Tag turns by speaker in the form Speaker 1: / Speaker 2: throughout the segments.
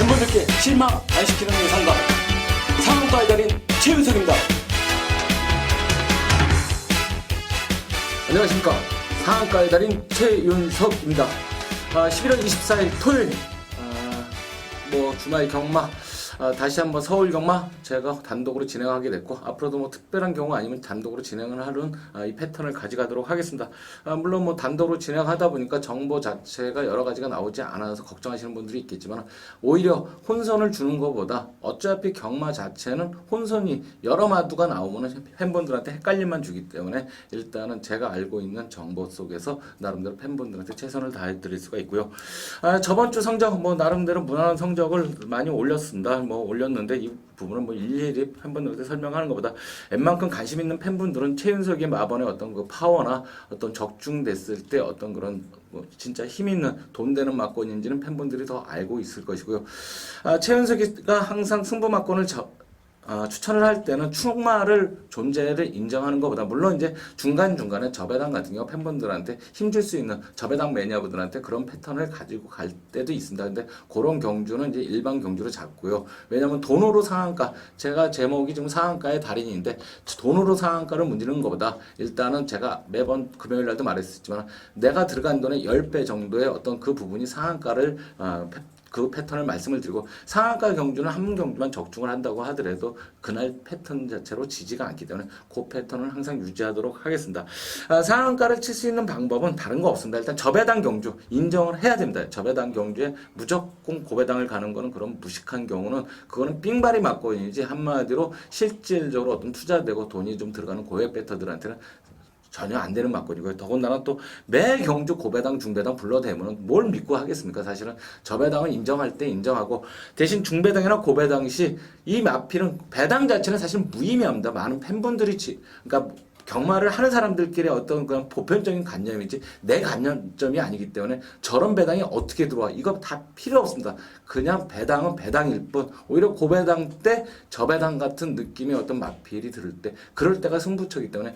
Speaker 1: 팬분들께 실망 안 시키는 예상가 상한가의 달인 최윤석입니다. 안녕하십니까. 상한가의 달인 최윤석입니다. 11월 24일 토요일 주말 경마 다시 한번 서울 경마 제가 단독으로 진행하게 됐고, 앞으로도 특별한 경우 아니면 단독으로 진행을 하는 이 패턴을 가져가도록 하겠습니다. 물론 단독으로 진행하다 보니까 정보 자체가 여러 가지가 나오지 않아서 걱정하시는 분들이 있겠지만, 오히려 혼선을 주는 것보다 어차피 경마 자체는 혼선이 여러 마두가 나오면 팬분들한테 헷갈림만 주기 때문에 일단은 제가 알고 있는 정보 속에서 나름대로 팬분들한테 최선을 다해드릴 수가 있고요. 저번 주 성적 나름대로 무난한 성적을 많이 올렸습니다. 올렸는데 이 부분은 일일이 팬분들한테 설명하는 것보다 웬만큼 관심 있는 팬분들은 최윤석의 마번의 어떤 그 파워나 어떤 적중됐을 때 어떤 그런 진짜 힘 있는 돈 되는 막권인지는 팬분들이 더 알고 있을 것이고요. 최윤석이가 항상 승부 막권을 추천을 할 때는 충마를 존재를 인정하는 것보다, 물론 이제 중간중간에 저배당 같은 경우 팬분들한테 힘줄 수 있는 저배당 매니아분들한테 그런 패턴을 가지고 갈 때도 있습니다. 근데 그런 경주는 이제 일반 경주로 잡고요. 왜냐면 돈으로 상한가, 제가 제목이 지금 상한가의 달인인데 돈으로 상한가를 문지르는 것보다 일단은 제가 매번 금요일 날도 말했었지만 내가 들어간 돈의 10배 정도의 어떤 그 부분이 상한가를 그 패턴을 말씀을 드리고, 상한가 경주는 한 경주만 적중을 한다고 하더라도 그날 패턴 자체로 지지가 않기 때문에 그 패턴을 항상 유지하도록 하겠습니다. 상한가를 칠 수 있는 방법은 다른 거 없습니다. 일단 저배당 경주 인정을 해야 됩니다. 저배당 경주에 무조건 고배당을 가는 거는 그런 무식한 경우는 그거는 삥발이 맞고이지, 한마디로 실질적으로 어떤 투자되고 돈이 좀 들어가는 고액 배터들한테는 전혀 안 되는 막권이고요. 더군다나 또 매 경주 고배당 중배당 불러대면 뭘 믿고 하겠습니까? 사실은 저배당은 인정할 때 인정하고, 대신 중배당이나 고배당 시 이 마필은 배당 자체는 사실 무의미합니다. 많은 팬분들이 그러니까 경마를 하는 사람들끼리 어떤 그런 보편적인 관념이지 내 관념점이 아니기 때문에 저런 배당이 어떻게 들어와, 이거 다 필요 없습니다. 그냥 배당은 배당일 뿐, 오히려 고배당 때 저배당 같은 느낌의 어떤 마필이 들을 때, 그럴 때가 승부처이기 때문에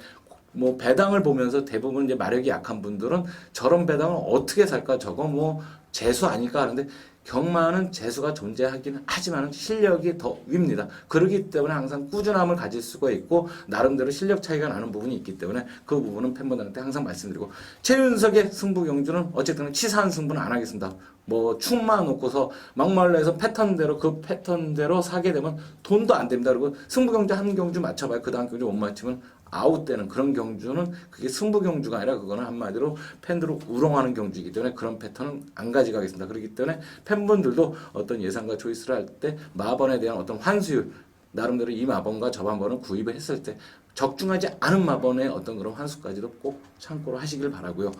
Speaker 1: 배당을 보면서 대부분 이제 마력이 약한 분들은 저런 배당을 어떻게 살까, 저거 재수 아닐까 하는데, 경마는 재수가 존재하긴 하지만 실력이 더 윗니다. 그렇기 때문에 항상 꾸준함을 가질 수가 있고 나름대로 실력 차이가 나는 부분이 있기 때문에 그 부분은 팬분들한테 항상 말씀드리고, 최윤석의 승부 경주는 어쨌든 치사한 승부는 안 하겠습니다. 충만 놓고서 막말로 해서 그 패턴대로 사게 되면 돈도 안 됩니다. 그리고 승부 경주 한 경주 맞춰봐요. 그 다음 경주 못 맞추면 아웃되는 그런 경주는 그게 승부 경주가 아니라 그거는 한마디로 팬들을 우롱하는 경주이기 때문에 그런 패턴은 안 가져가겠습니다. 그렇기 때문에 팬분들도 어떤 예상과 초이스를 할 때 마번에 대한 어떤 환수율, 나름대로 이 마번과 저 마번을 구입을 했을 때 적중하지 않은 마번의 어떤 그런 환수까지도 꼭 참고로 하시길 바라고요.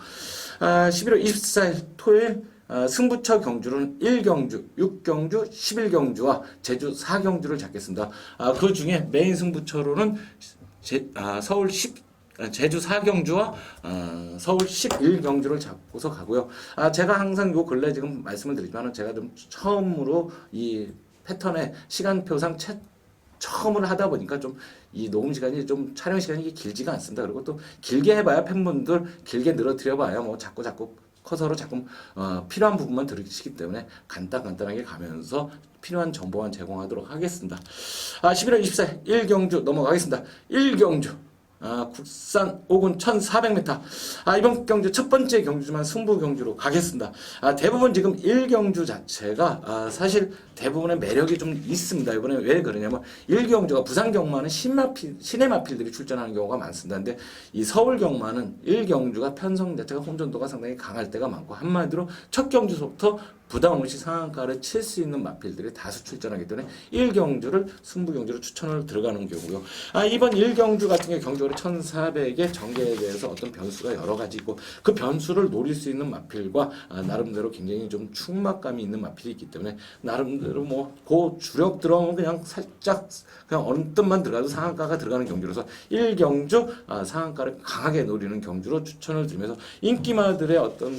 Speaker 1: 11월 24일 토요일 승부처 경주는 1경주, 6경주, 11경주와 제주 4경주를 잡겠습니다. 그 중에 메인 승부처로는 제주 4경주와 서울 11경주를 잡고서 가고요. 제가 항상 요 근래 지금 말씀을 드리지만, 제가 좀 처음으로 이 패턴의 시간표상 처음을 하다 보니까 좀 이 녹음 시간이 좀 촬영 시간이 길지가 않습니다. 그리고 또 길게 해봐야 팬분들 길게 늘어뜨려봐야 자꾸 커서로 자꾸 필요한 부분만 들으시기 때문에 간단하게 가면서 필요한 정보만 제공하도록 하겠습니다. 11월 24일 1경주 넘어가겠습니다. 1경주 국산 5군 1400m. 이번 경주 첫 번째 경주지만 승부 경주로 가겠습니다. 대부분 지금 1경주 자체가 사실 대부분의 매력이 좀 있습니다. 이번에 왜 그러냐면 1경주가 부산 경마는 신의 마필들이 출전하는 경우가 많습니다. 근데 이 서울 경마는 1경주가 편성 자체가 혼전도가 상당히 강할 때가 많고, 한마디로 첫 경주부터 부담 없이 상한가를 칠 수 있는 마필들이 다수 출전하기 때문에 1경주를 승부 경주로 추천을 들어가는 경우고요. 이번 1경주 같은 경우 경주로 1400의 전개에 대해서 어떤 변수가 여러 가지 있고, 그 변수를 노릴 수 있는 마필과 나름대로 굉장히 좀 충막감이 있는 마필이 있기 때문에 나름대로 그 주력 들어오면 그냥 살짝 그냥 어느 뜻만 들어가도 상한가가 들어가는 경주로서 1경주 상한가를 강하게 노리는 경주로 추천을 드리면서, 인기마들의 어떤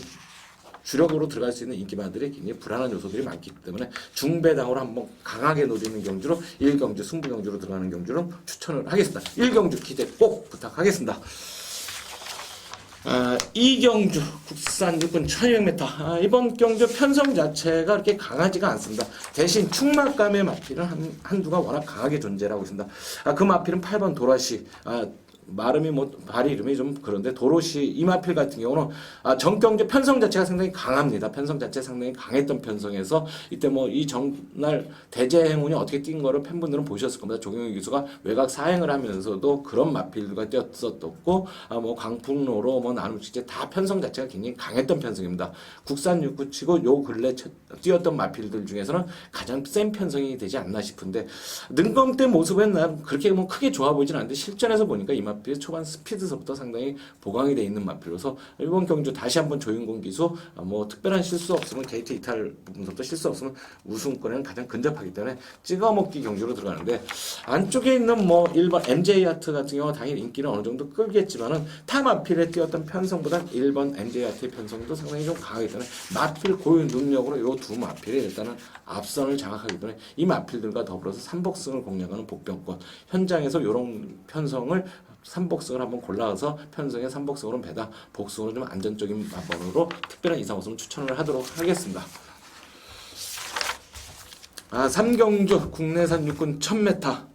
Speaker 1: 주력으로 들어갈 수 있는 인기마들이 굉장히 불안한 요소들이 많기 때문에 중배당으로 한번 강하게 노리는 경주로 1경주 승부 경주로 들어가는 경주로 추천을 하겠습니다. 1경주 기대 꼭 부탁하겠습니다. 이경주 국산 육군 1200m. 이번 경주 편성 자체가 그렇게 강하지가 않습니다. 대신 충막감의 마필은 한두가 워낙 강하게 존재하고 있습니다. 그 마필은 8번 도라시. 말음이 발 이름이 좀 그런데 도로시 이마필 같은 경우는 정경주 편성 자체가 상당히 강합니다. 편성 자체 상당히 강했던 편성에서 이때 이 전날 대제 행운이 어떻게 뛴 거를 팬분들은 보셨을 겁니다. 조경희 기수가 외곽 사행을 하면서도 그런 마필들과 뛰었었고 강풍로로 나눔식재 다 편성 자체가 굉장히 강했던 편성입니다. 국산 육구치고 요 근래 뛰었던 마필들 중에서는 가장 센 편성이 되지 않나 싶은데 능검대 모습은 난 그렇게 크게 좋아 보이진 않는데 실전에서 보니까 이 마필 초반 스피드서부터 상당히 보강이 되어 있는 마필로서 이번 경주 다시 한번 조인공 기수 특별한 실수 없으면 게이트 이탈 부분부터 실수 없으면 우승권에는 가장 근접하기 때문에 찍어먹기 경주로 들어가는데 안쪽에 있는 1번 MJ 아트 같은 경우 당연히 인기는 어느 정도 끌겠지만은 타 마필에 뛰었던 편성보다 1번 MJ 아트의 편성도 상당히 좀 강하기 때문에 마필 고유 능력으로 이 두 마필이 일단은 앞선을 장악하기 때문에 이 마필들과 더불어서 3복승을 공략하는 복병권 현장에서 이런 편성을 3복승을 한번 골라서 편성에 3복승으로 배다 복승으로 좀 안전적인 마번으로 특별한 이상 없으면 추천을 하도록 하겠습니다. 3경주 국내산 육군 1000m.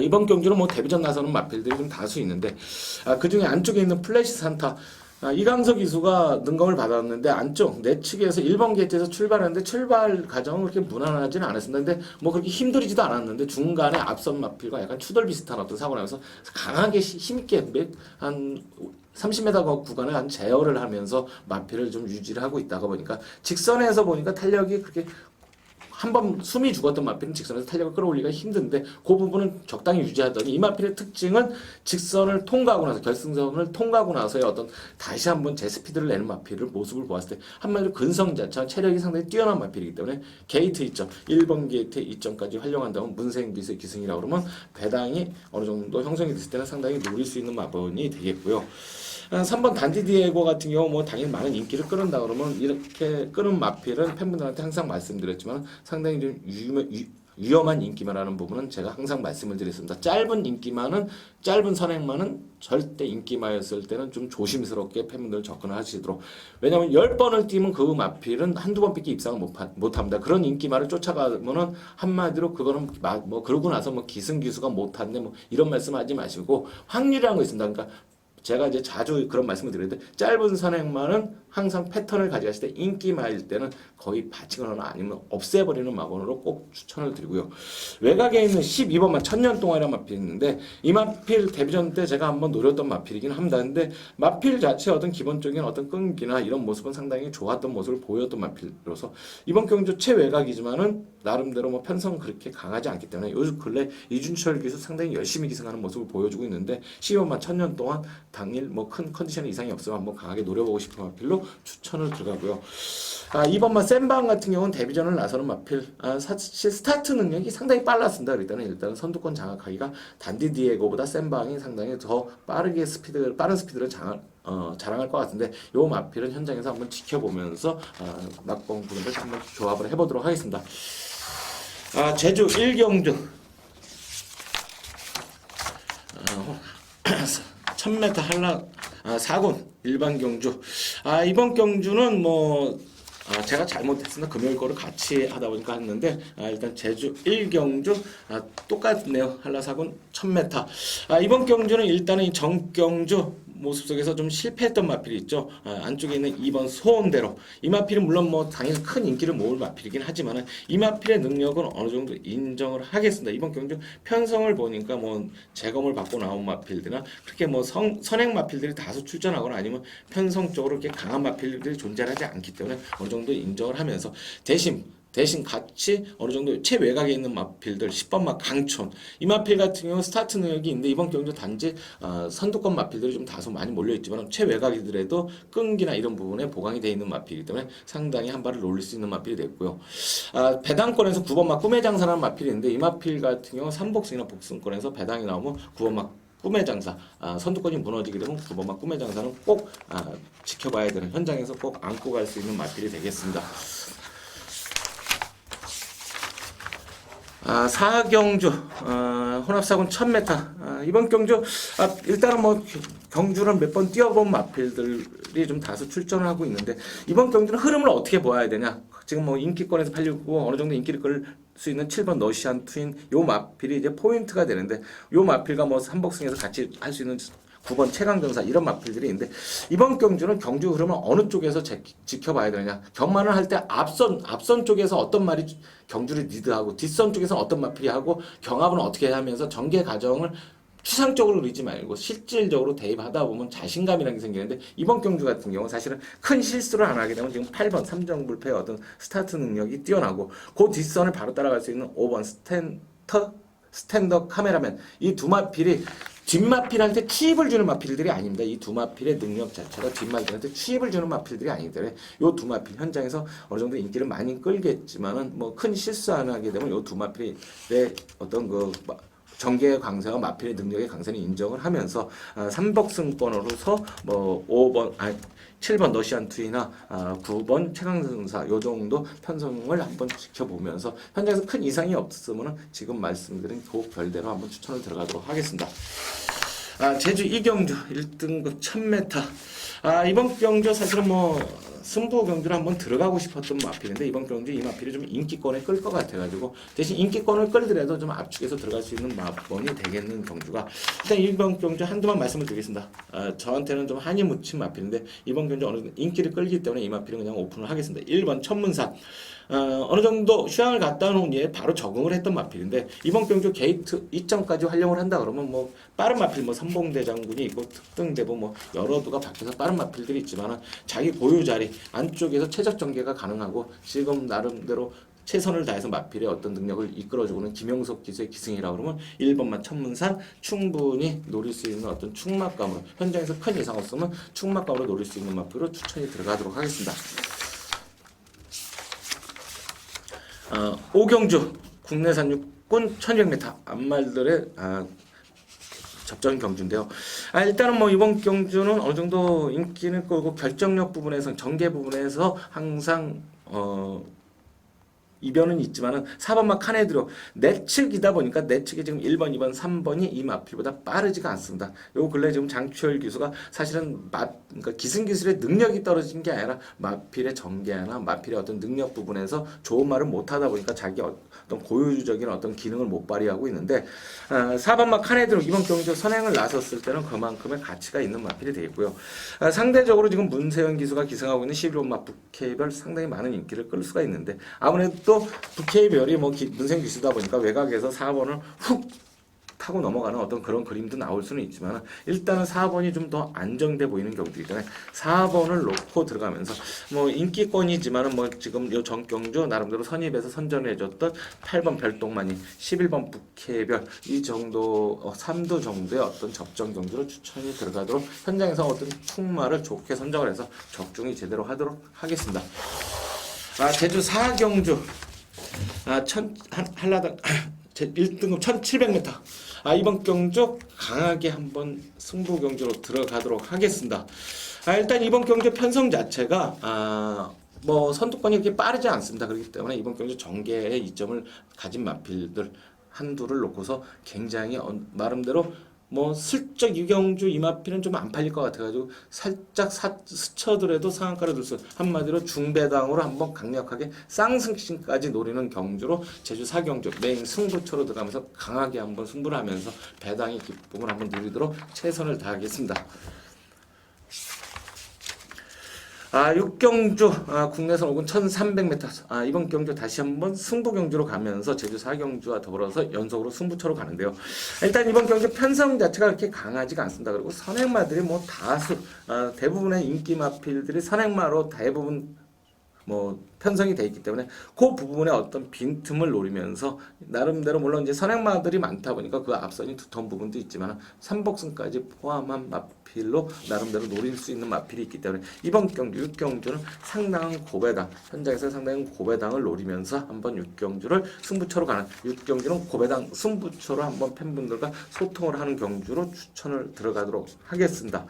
Speaker 1: 이번 경주는 데뷔전 나서는 마필들이 좀 다수 있는데 그 중에 안쪽에 있는 플래시 산타 이강석 기수가 능검을 받았는데 안쪽 내측에서 1번 게이트에서 출발했는데 출발 과정은 그렇게 무난하지는 않았습니다. 근데 그렇게 힘들이지도 않았는데 중간에 앞선 마필과 약간 추돌 비슷한 어떤 사고를 하면서 강하게 힘있게 한 30m 구간에 한 제어를 하면서 마필을 좀 유지를 하고 있다가 보니까 직선에서 보니까 탄력이 그렇게 한번 숨이 죽었던 마필은 직선에서 탄력을 끌어올리기가 힘든데 그 부분은 적당히 유지하더니 이 마필의 특징은 직선을 통과하고 나서 결승선을 통과하고 나서의 어떤 다시 한번 제 스피드를 내는 마필을 모습을 보았을 때 한마디로 근성 자체와 체력이 상당히 뛰어난 마필이기 때문에 게이트 2점 1번 게이트 2점까지 활용한다면 문생비스 기승이라고 그러면 배당이 어느 정도 형성이 됐을 때는 상당히 노릴 수 있는 마번이 되겠고요. 3번 단디디에고 같은 경우 당연히 많은 인기를 끌은다 그러면 이렇게 끄는 마필은 팬분들한테 항상 말씀드렸지만 상당히 좀 위험한 인기만하는 부분은 제가 항상 말씀을 드렸습니다. 짧은 선행만은 절대 인기마였을 때는 좀 조심스럽게 팬분들 접근을 하시도록. 왜냐하면 10번을 뛰면 그 마필은 한두 번 삐끼 입상을 못합니다. 그런 인기마를 쫓아가면은 한마디로 그거는 그러고 나서 기승기수가 못한데 이런 말씀하지 마시고 확률이라는 거 있습니다. 그러니까 제가 이제 자주 그런 말씀을 드리는데 짧은 선행만은 항상 패턴을 가져갔을 때 인기마일 때는 거의 바치거나 아니면 없애버리는 마번으로 꼭 추천을 드리고요. 외곽에 있는 12번만 천년 동안이라는 마필이 있는데 이 마필 데뷔전 때 제가 한번 노렸던 마필이긴 합니다. 근데 마필 자체 어떤 기본적인 어떤 끈기나 이런 모습은 상당히 좋았던 모습을 보였던 마필로서 이번 경주 최외곽이지만은 나름대로 편성 그렇게 강하지 않기 때문에 요즘 근래 이준철 기수 상당히 열심히 기승하는 모습을 보여주고 있는데 12번만 천년 동안 당일 큰 컨디션 이상이 없으면 한번 강하게 노려보고 싶은 마필로 추천을 들어가고요. 이번만 센방 같은 경우는 데뷔전을 나서는 마필 사실 스타트 능력이 상당히 빨랐습니다. 일단은 선두권 장악하기가 단디디에고보다 센방이 상당히 더 빠른 스피드를 자랑할 것 같은데 요 마필은 현장에서 한번 지켜보면서 낙공 부분을 한번 조합을 해보도록 하겠습니다. 제주 1경주 1000m 한라 4군 일반 경주. 이번 경주는 제가 잘못했습니다. 금요일 거를 같이 하다 보니까 했는데 일단 제주 1경주 똑같네요. 한라 4군 1000m. 이번 경주는 일단은 이 정경주 모습 속에서 좀 실패했던 마필이 있죠. 안쪽에 있는 2번 소원대로 이 마필은 물론 당연히 큰 인기를 모을 마필이긴 하지만 이 마필의 능력은 어느 정도 인정을 하겠습니다. 이번 경주 편성을 보니까 재검을 받고 나온 마필들이나 그렇게 선행 마필들이 다수 출전하거나 아니면 편성적으로 이렇게 강한 마필들이 존재하지 않기 때문에 어느 정도 인정을 하면서 대신 같이 어느 정도 최외곽에 있는 마필들 10번마 강촌 이 마필 같은 경우 스타트 능력이 있는데 이번 경주 단지 선두권 마필들이 좀 다소 많이 몰려있지만 최외곽이더라도 끈기나 이런 부분에 보강이 되어 있는 마필이기 때문에 상당히 한 발을 올릴 수 있는 마필이 됐고요. 배당권에서 9번마 꿈의 장사라는 마필이 있는데 이 마필 같은 경우 3복승이나 복승권에서 배당이 나오면 9번마 꿈의 장사 선두권이 무너지게 되면 9번마 꿈의 장사는 꼭 지켜봐야 되는 현장에서 꼭 안고 갈 수 있는 마필이 되겠습니다. 4경주 혼합사군 1000m 이번 경주 일단은 경주를 몇 번 뛰어본 마필들이 좀 다수 출전을 하고 있는데 이번 경주는 흐름을 어떻게 보아야 되냐? 지금 뭐 인기권에서 팔리고 어느 정도 인기를 끌 수 있는 7번 러시안 트윈 요 마필이 이제 포인트가 되는데 요 마필과 뭐 삼복승에서 같이 할 수 있는 9번 최강전사 이런 마필들이 있는데 이번 경주는 경주 흐름을 어느 쪽에서 지켜봐야 되느냐. 경마를 할 때 앞선 쪽에서 어떤 말이 경주를 리드하고 뒷선 쪽에서 어떤 마필이 하고 경합은 어떻게 하면서 전개 과정을 추상적으로 그리지 말고 실질적으로 대입하다 보면 자신감이라는 게 생기는데 이번 경주 같은 경우는 사실은 큰 실수를 안 하게 되면 지금 8번 삼정불패의 어떤 스타트 능력이 뛰어나고 그 뒷선을 바로 따라갈 수 있는 5번 스탠더 카메라맨 이 두 마필이 뒷마필한테 추입을 주는 마필들이 아닙니다. 이 두 마필의 능력 자체가 뒷마필한테 추입을 주는 마필들이 아니기 때문에 이 두 마필 현장에서 어느 정도 인기를 많이 끌겠지만은 뭐 큰 실수 안 하게 되면 이 두 마필의 어떤 그 전개의 강세와 마필의 능력의 강세는 인정을 하면서 삼복승권으로서 뭐 7번 러시안 투이나 9번 최강전사 요 정도 편성을 한번 지켜보면서 현장에서 큰 이상이 없으면 지금 말씀드린 그 별대로 한번 추천을 들어가도록 하겠습니다. 제주 이경주 1등급 1000m. 이번 경주 사실은 뭐 승부 경주를 한번 들어가고 싶었던 마필인데 이번 경주 이 마필이 좀 인기권에 끌 것 같아가지고 대신 인기권을 끌더라도 좀 압축해서 들어갈 수 있는 마번이 되겠는 경주가 일단 이번 경주 한두만 말씀을 드리겠습니다. 저한테는 좀 한이 묻힌 마필인데 이번 경주 어느 정도 인기를 끌기 때문에 이 마필은 그냥 오픈을 하겠습니다. 1번 천문산 어느 정도 휴양을 갔다 온 후에 바로 적응을 했던 마필인데 이번 경주 게이트 2점까지 활용을 한다 그러면 뭐 빠른 마필 뭐 선봉대 장군이 있고 특등대부 뭐 여러 두가 밖에서 빠른 마필들이 있지만은 자기 고유 자리 안쪽에서 최적 전개가 가능하고 지금 나름대로 최선을 다해서 마필의 어떤 능력을 이끌어주고는 김용석 기수의 기승이라고 그러면 1번만 천문산 충분히 노릴 수 있는 어떤 충막감으로 현장에서 큰 이상 없으면 충막감으로 노릴 수 있는 마필로 추천이 들어가도록 하겠습니다. 오경주 국내산 육군 1200m 앞말들의 접전 경주인데요. 일단은 뭐 이번 경주는 어느 정도 인기는 끌고 결정력 부분에서 전개 부분에서 항상 이변은 있지만은 4번만 칸에 들어 내측이다 보니까 내측이 지금 1번, 2번, 3번이 이 마필보다 빠르지가 않습니다. 요 근래 지금 장추열 기수가 사실은 그러니까 기승 기술의 능력이 떨어진 게 아니라 마필의 전개나 마필의 어떤 능력 부분에서 좋은 말을 못 하다 보니까 자기 어떤 고유적인 어떤 기능을 못 발휘하고 있는데 4번만 칸에 들어 이번 경주 선행을 나섰을 때는 그만큼의 가치가 있는 마필이 되겠고요. 상대적으로 지금 문세현 기수가 기승하고 있는 11번마 북케이별 상당히 많은 인기를 끌 수가 있는데 아무래도 또 북케이별이 뭐 문세현 기수다 보니까 외곽에서 4번을 훅 타고 넘어가는 어떤 그런 그림도 나올 수는 있지만 일단은 4번이 좀 더 안정돼 보이는 경주이기 때문에 4번을 놓고 들어가면서 뭐 인기권이지만은 뭐 지금 요 전경주 나름대로 선입에서 선전해줬던 8번 별똥만이 11번 북해별 이 정도 3두 정도의 어떤 접전 경주로 추천이 들어가도록 현장에서 어떤 충마를 좋게 선정을 해서 적중이 제대로 하도록 하겠습니다. 제주 4경주 한라당 1등급 1700m 이번 경주 강하게 한번 승부 경주로 들어가도록 하겠습니다. 일단 이번 경주 편성 자체가 뭐 선두권이 그렇게 빠르지 않습니다. 그렇기 때문에 이번 경주 전개의 이점을 가진 마필들 한두를 놓고서 굉장히 나름대로 뭐 슬쩍 유경주 이마필은 좀 안 팔릴 것 같아가지고 살짝 스쳐더라도 상한가를 둘 수 한마디로 중배당으로 한번 강력하게 쌍승신까지 노리는 경주로 제주 4경주 메인 승부처로 들어가면서 강하게 한번 승부를 하면서 배당의 기쁨을 한번 누리도록 최선을 다하겠습니다. 6경주 국내선 5군 1300m 이번 경주 다시 한번 승부 경주로 가면서 제주 4경주와 더불어서 연속으로 승부처로 가는데요. 일단 이번 경주 편성 자체가 그렇게 강하지가 않습니다. 그리고 선행마들이 뭐 다수 대부분의 인기 마필들이 선행마로 대부분 뭐 편성이 돼 있기 때문에 그 부분에 어떤 빈틈을 노리면서 나름대로 물론 이제 선행마들이 많다 보니까 그 앞선이 두터운 부분도 있지만 삼복승까지 포함한 마필로 나름대로 노릴 수 있는 마필이 있기 때문에 이번 경주 6경주는 상당한 고배당 현장에서 상당한 고배당을 노리면서 한번 6경주를 승부처로 가는 6경주는 고배당 승부처로 한번 팬분들과 소통을 하는 경주로 추천을 들어가도록 하겠습니다.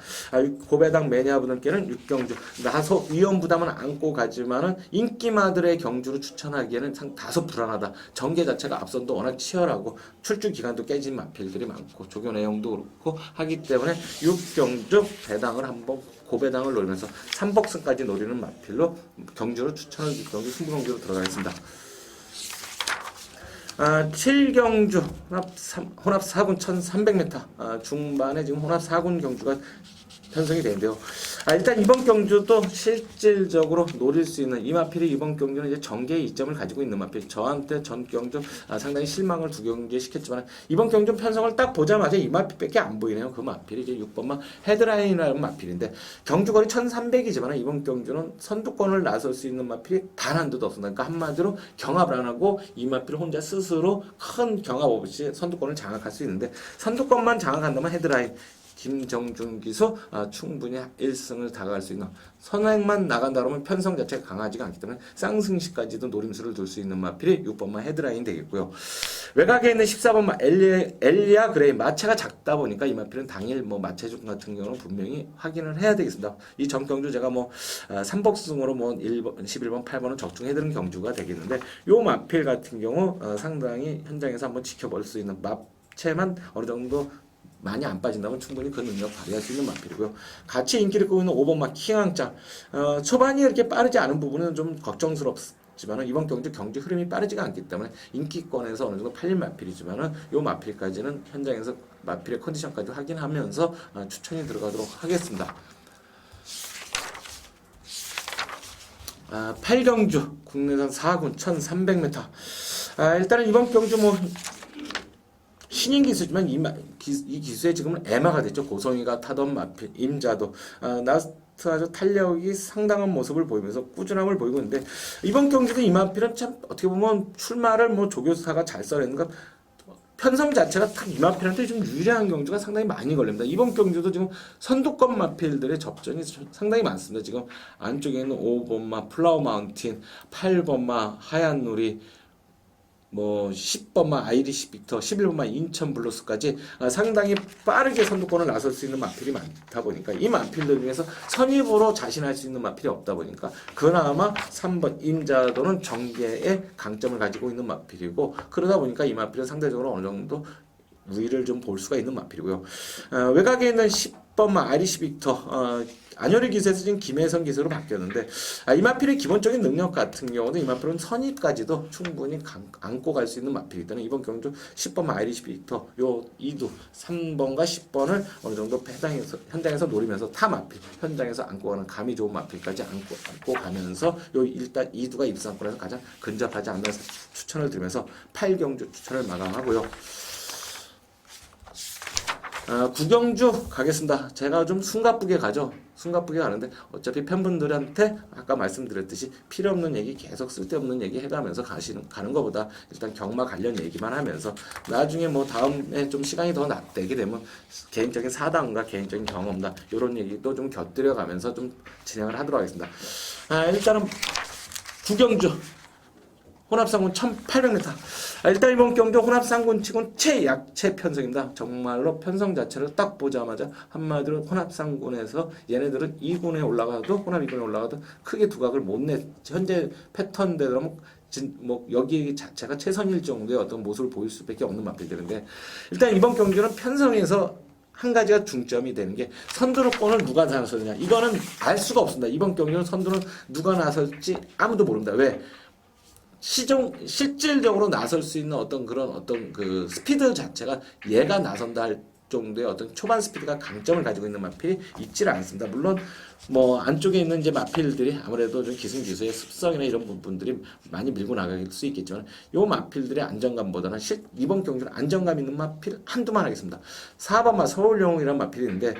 Speaker 1: 고배당 매니아분들께는 6경주 다소 위험 부담은 안고 가지만은 인기마들의 경주를 추천하기에는 다소 불안하다. 전개 자체가 앞선도 워낙 치열하고 출주 기간도 깨진 마필들이 많고 조교 내용도 그렇고 하기 때문에 6경주 경주 배당을 한번 고배당을 노리면서 3복승까지 노리는 마필로 경주로 추천을 경주 승부경주로 들어가겠습니다. 7경주 혼합 4군 1300m 중반에 지금 혼합 4군 경주가 편성이 되는데요. 일단 이번 경주도 실질적으로 노릴 수 있는 이 마필이 이번 경주는 이제 전개의 이점을 가지고 있는 마필. 저한테 전 경주 상당히 실망을 두 경기에 시켰지만 이번 경주 편성을 딱 보자마자 이 마필밖에 안 보이네요. 그 마필이 이제 6번마 헤드라인이라는 마필인데 경주거리 1300이지만 이번 경주는 선두권을 나설 수 있는 마필이 단 한두도 없습니다. 그러니까 한마디로 경합을 안 하고 이 마필을 혼자 스스로 큰 경합 없이 선두권을 장악할 수 있는데 선두권만 장악한다면 헤드라인 김정준 기수 충분히 1승을 다가갈 수 있는 선행만 나간다 그러면 편성 자체가 강하지가 않기 때문에 쌍승시까지도 노림수를 둘 수 있는 마필이 6번마 헤드라인 되겠고요. 외곽에 있는 14번마 엘리아 그레이 마체가 작다 보니까 이 마필은 당일 뭐 마체중 같은 경우는 분명히 확인을 해야 되겠습니다. 이 전 경주 제가 뭐 3복승으로 뭐 1번, 11번, 8번은 적중해드린 경주가 되겠는데 요 마필 같은 경우 상당히 현장에서 한번 지켜볼 수 있는 마체만 어느 정도 많이 안 빠진다면 충분히 그 능력 발휘할 수 있는 마필이고요. 같이 인기를 끌고 있는 5번마 킹왕짱 초반이 이렇게 빠르지 않은 부분은 좀 걱정스럽지만 이번 경주 흐름이 빠르지가 않기 때문에 인기권에서 어느 정도 팔린 마필이지만 이 마필까지는 현장에서 마필의 컨디션까지 확인하면서 추천이 들어가도록 하겠습니다. 8경주 국내산 4군 1300m 일단은 이번 경주 뭐 신인 기수지만 이 기수에 지금은 애마가 됐죠. 고성이가 타던 마필, 임자도 나스트 아주 탄력이 상당한 모습을 보이면서 꾸준함을 보이고 있는데 이번 경기도 이 마필은 참 어떻게 보면 출마를 뭐 조교사가 잘 써냈는가 편성 자체가 딱 이 마필한테 좀 유리한 경주가 상당히 많이 걸립니다. 이번 경주도 지금 선두권 마필들의 접전이 상당히 많습니다. 지금 안쪽에 있는 5번마 플라워 마운틴, 8번마 하얀 누리, 뭐 10번마 아이리시 빅터, 11번마 인천 블루스까지 상당히 빠르게 선두권을 나설 수 있는 마필이 많다 보니까 이 마필들 중에서 선입으로 자신할 수 있는 마필이 없다 보니까 그나마 3번 임자도는 정계의 강점을 가지고 있는 마필이고 그러다 보니까 이 마필은 상대적으로 어느 정도 우위를 좀 볼 수가 있는 마필이고요. 외곽에 있는 10번마 아이리시 빅터 안효리 기수에서 지금 김혜성 기수로 바뀌었는데 이 마필의 기본적인 능력 같은 경우는 이 마필은 선입까지도 충분히 안고 갈 수 있는 마필이기 때문에 이번 경주 10번 아이리시 빅터 요 2두 3번과 10번을 어느 정도 현장에서 노리면서 타 마필 현장에서 안고 가는 감이 좋은 마필까지 안고 가면서 요 일단 2두가 입상권에서 가장 근접하지 않는 추천을 드리면서 8경주 추천을 마감하고요. 9경주 가겠습니다. 제가 좀 숨가쁘게 가죠. 숨가쁘게 가는데 어차피 팬분들한테 아까 말씀드렸듯이 필요 없는 얘기 계속 쓸데없는 얘기 해가면서 가는 것보다 일단 경마 관련 얘기만 하면서 나중에 뭐 다음에 좀 시간이 더 되게 되면 개인적인 사당과 개인적인 경험다 이런 얘기도 좀 곁들여 가면서 좀 진행을 하도록 하겠습니다. 일단은 9경주 혼합상군 1800m 일단 이번 경주 혼합상군 치곤 최약체 편성입니다. 정말로 편성 자체를 딱 보자마자 한마디로 혼합상군에서 얘네들은 2군에 올라가도 혼합 2군에 올라가도 크게 두각을 못 내 현재 패턴대로 뭐 여기 자체가 최선일 정도의 어떤 모습을 보일 수밖에 없는 마필들인데 일단 이번 경주는 편성에서 한 가지가 중점이 되는 게 선두권을 누가 나서느냐 이거는 알 수가 없습니다. 이번 경주는 선두는 누가 나설지 아무도 모릅니다. 왜? 실질적으로 나설 수 있는 어떤 그 스피드 자체가 얘가 나선다 할 정도의 어떤 초반 스피드가 강점을 가지고 있는 마필이 있지를 않습니다. 물론 뭐 안쪽에 있는 이제 마필들이 아무래도 좀 기승기수의 습성이나 이런 부분들이 많이 밀고 나갈 수 있겠지만 요 마필들의 안정감보다는 이번 경주는 안정감 있는 마필 한두만 하겠습니다. 4번마 서울영웅이라는 마필이 있는데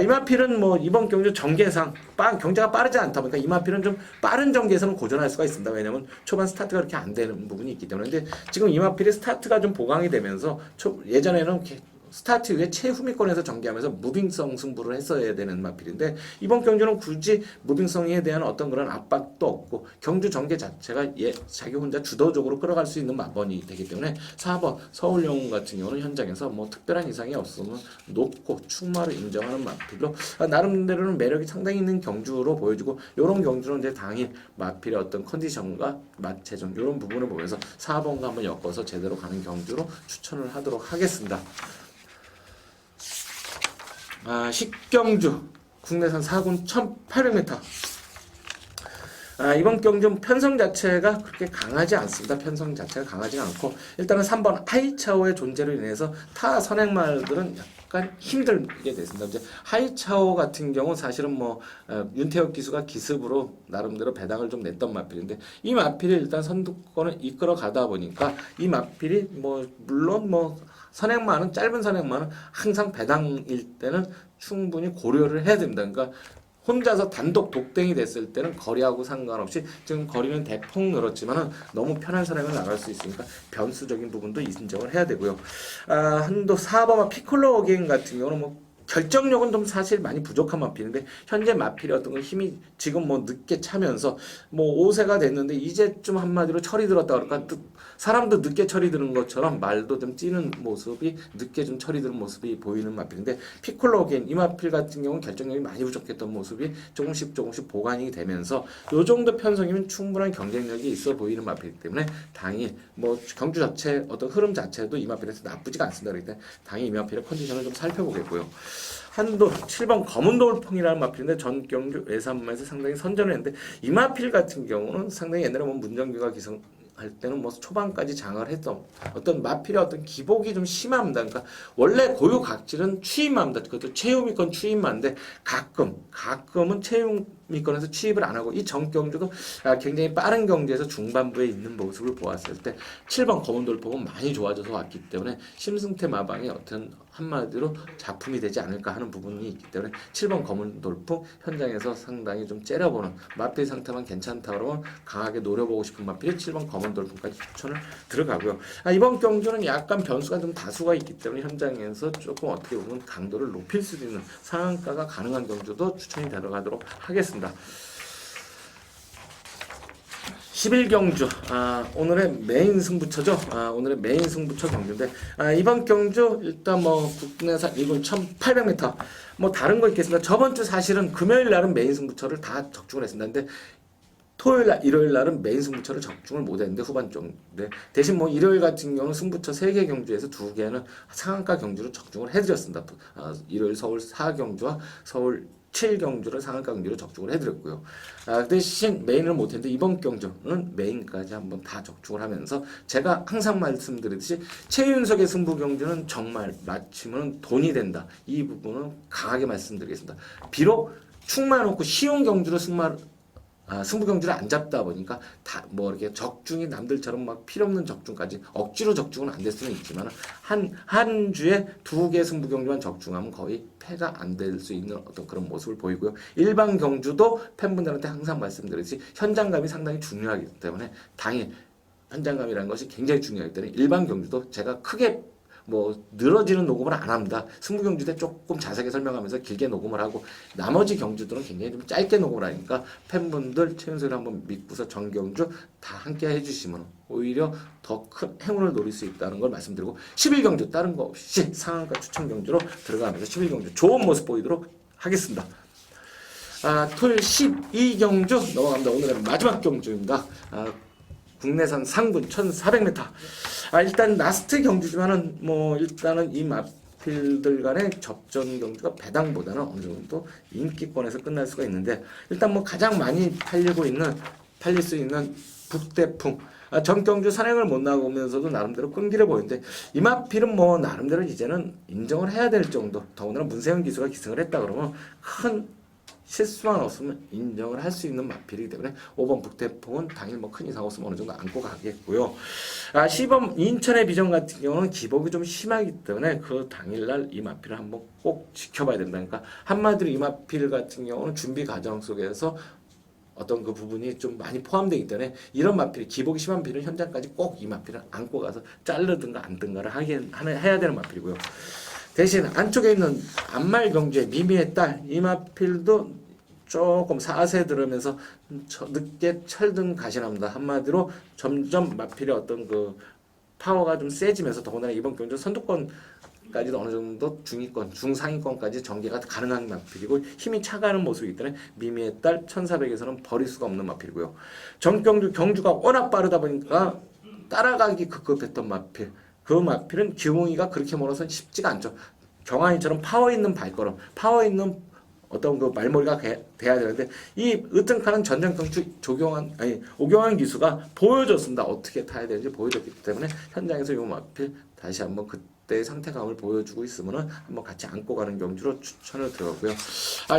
Speaker 1: 이 마필은 뭐 이번 경주 전개상 경제가 빠르지 않다 보니까 이 마필은 좀 빠른 전개에서는 고전할 수가 있습니다. 왜냐면 초반 스타트가 그렇게 안 되는 부분이 있기 때문에 근데 지금 이 마필의 스타트가 좀 보강이 되면서 예전에는 스타트 이후에 최후미권에서 전개하면서 무빙성 승부를 했어야 되는 마필인데 이번 경주는 굳이 무빙성에 대한 어떤 그런 압박도 없고 경주 전개 자체가 자기 혼자 주도적으로 끌어갈 수 있는 마번이 되기 때문에 4번 서울영웅 같은 경우는 현장에서 뭐 특별한 이상이 없으면 높고 충마를 인정하는 마필로 나름대로는 매력이 상당히 있는 경주로 보여지고 이런 경주는 이제 당일 마필의 어떤 컨디션과 마체전 이런 부분을 보면서 4번과 한번 엮어서 제대로 가는 경주로 추천을 하도록 하겠습니다. 식경주 국내산 4군 1800m. 이번 경주 편성 자체가 그렇게 강하지 않습니다. 편성 자체가 강하지 않고 일단은 3번 하이차오의 존재로 인해서 타 선행말들은 약간 힘들게 됐습니다. 이제 하이차오 같은 경우 사실은 뭐 윤태혁 기수가 기습으로 나름대로 배당을 좀 냈던 마필인데 이 마필이 일단 선두권을 이끌어 가다 보니까 이 마필이 뭐 물론 뭐 선행만은 짧은 선행만은 항상 배당일 때는 충분히 고려를 해야 됩니다. 그러니까 혼자서 단독 독땡이 됐을 때는 거리하고 상관없이 지금 거리는 대폭 늘었지만은 너무 편한 선행을 나갈 수 있으니까 변수적인 부분도 인정을 해야 되고요. 한도 4번마 피콜로 어게인 같은 경우는 뭐 결정력은 좀 사실 많이 부족한 마필인데 현재 마필의 어떤 건 힘이 지금 뭐 늦게 차면서 뭐 5세가 됐는데 이제좀 한마디로 철이 들었다 그럴까 사람도 늦게 철이 드는 것처럼 말도 좀 찌는 모습이 늦게 좀 철이 드는 모습이 보이는 마필인데 피콜로 어게인 이 마필 같은 경우는 결정력이 많이 부족했던 모습이 조금씩 보강이 되면서 요 정도 편성이면 충분한 경쟁력이 있어 보이는 마필이기 때문에 당이 뭐 경주 자체 어떤 흐름 자체도 이 마필에서 나쁘지가 않습니다. 그렇기 때문에 당이 이 마필의 컨디션을 좀 살펴보겠고요. 한도 7번 검은 돌풍이라는 마필인데 전 경주 외산마에서 상당히 선전을 했는데 이 마필 같은 경우는 상당히 옛날에 뭐 문정규가 기성할 때는 뭐 초반까지 장을 했던 어떤 마필의 어떤 기복이 좀 심합니다. 그러니까 원래 고유각질은 취임합니다. 그것도 최후위권 취임만데 가끔은 최후위권에서 취입을 안 하고 이 전경주도 굉장히 빠른 경주에서 중반부에 있는 모습을 보았을 때 7번 검은 돌풍은 많이 좋아져서 왔기 때문에 심승태 마방의 어떤 한마디로 작품이 되지 않을까 하는 부분이 있기 때문에 7번 검은 돌풍 현장에서 상당히 좀 째려보는 마필 상태만 괜찮다 그러면 강하게 노려보고 싶은 마필이 7번 검은 돌풍까지 추천을 들어가고요. 이번 경주는 약간 변수가 좀 다수가 있기 때문에 현장에서 조금 어떻게 보면 강도를 높일 수 있는 상한가가 가능한 경주도 추천이 들어가도록 하겠습니다. 11경주 오늘의 메인 승부처죠. 오늘의 메인 승부처 경주인데 이번 경주 일단 뭐 국내산 1군 1800m 뭐 다른 거 있겠습니다. 저번 주 사실은 금요일 날은 메인 승부처를 다 적중을 했습니다. 근데 토요일 날, 일요일 날은 메인 승부처를 적중을 못했는데 후반 쪽인데 대신 뭐 일요일 같은 경우는 승부처 3개 경주에서 2개는 상한가 경주로 적중을 해드렸습니다. 일요일 서울 4경주와 서울 7경주를 상한가 경주로 적중을 해드렸고요. 대신 메인을 못했는데 이번 경주는 메인까지 한번 다 적중을 하면서 제가 항상 말씀드리듯이 최윤석의 승부 경주는 정말 마치면 돈이 된다. 이 부분은 강하게 말씀드리겠습니다. 비록 축만 놓고 쉬운 경주로 승부 경주를 안 잡다 보니까 다 뭐 이렇게 적중이 남들처럼 막 필요 없는 적중까지 억지로 적중은 안 될 수는 있지만 한 주에 2개 승부 경주만 적중하면 거의 패가 안 될 수 있는 어떤 그런 모습을 보이고요. 일반 경주도 팬분들한테 항상 말씀드렸듯이 현장감이 상당히 중요하기 때문에 당일 현장감이라는 것이 굉장히 중요하기 때문에 일반 경주도 제가 크게 뭐 늘어지는 녹음을 안 합니다. 승부 경주 때 조금 자세하게 설명하면서 길게 녹음을 하고 나머지 경주들은 굉장히 좀 짧게 녹음을 하니까 팬분들 최윤석을 한번 믿고서 전경주 다 함께 해주시면 오히려 더 큰 행운을 노릴 수 있다는 걸 말씀드리고 11경주 다른 거 없이 상한가 추천 경주로 들어가면서 11경주 좋은 모습 보이도록 하겠습니다. 토요일 12경주 넘어갑니다. 오늘은 마지막 경주입니다. 국내산 상군 1400m. 일단 라스트 경주지만은 뭐 일단은 이 마필들 간의 접전 경주가 배당보다는 어느 정도 인기권에서 끝날 수가 있는데 일단 뭐 가장 많이 팔릴 수 있는 북대풍. 전 경주 산행을 못 나오면서도 나름대로 끈기를 보이는데 이 마필은 뭐 나름대로 이제는 인정을 해야 될 정도. 더군다나 문세현 기수가 기승을 했다 그러면 큰 실수만 없으면 인정을 할 수 있는 마필이기 때문에 5번 북대풍은 당일 뭐 큰 이상 없으면 어느 정도 안고 가겠고요. 10번 인천의 비전 같은 경우는 기복이 좀 심하기 때문에 그 당일날 이 마필을 한번 꼭 지켜봐야 된다. 그러니까 한마디로 이 마필 같은 경우는 준비 과정 속에서 어떤 그 부분이 좀 많이 포함되기 때문에 이런 마필, 기복이 심한 필은 현장까지 꼭 이 마필을 안고 가서 자르든가 안든가를 해야 되는 마필이고요. 대신 안쪽에 있는 안말 경주의 미미의 딸 이 마필도 조금 4세 들으면서 늦게 철든 가시납니다. 한마디로 점점 마필의 어떤 그 파워가 좀 세지면서 더군다나 이번 경주 선두권까지도 어느 정도 중위권, 중상위권까지 전개가 가능한 마필이고 힘이 차가는 모습이기 때문에 미미의 딸 1400에서는 버릴 수가 없는 마필이고요. 경주가 워낙 빠르다 보니까 따라가기 급급했던 마필. 그 마필은 규몽이가 그렇게 멀어서는 쉽지가 않죠. 경환이처럼 파워 있는 발걸음, 파워 있는 어떤 그 말머리가 돼야 되는데 이 으뜸카는 전장경주 오경환 기수가 보여줬습니다. 어떻게 타야 되는지 보여줬기 때문에 현장에서 요 마필 다시 한번 그때의 상태감을 보여주고 있으면은 한번 같이 안고 가는 경주로 추천을 드렸고요.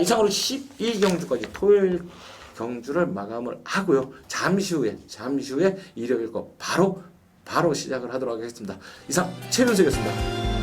Speaker 1: 이상으로 12경주까지 토요일 경주를 마감을 하고요. 잠시 후에 일요일 거 바로 시작을 하도록 하겠습니다. 이상 최윤석이었습니다.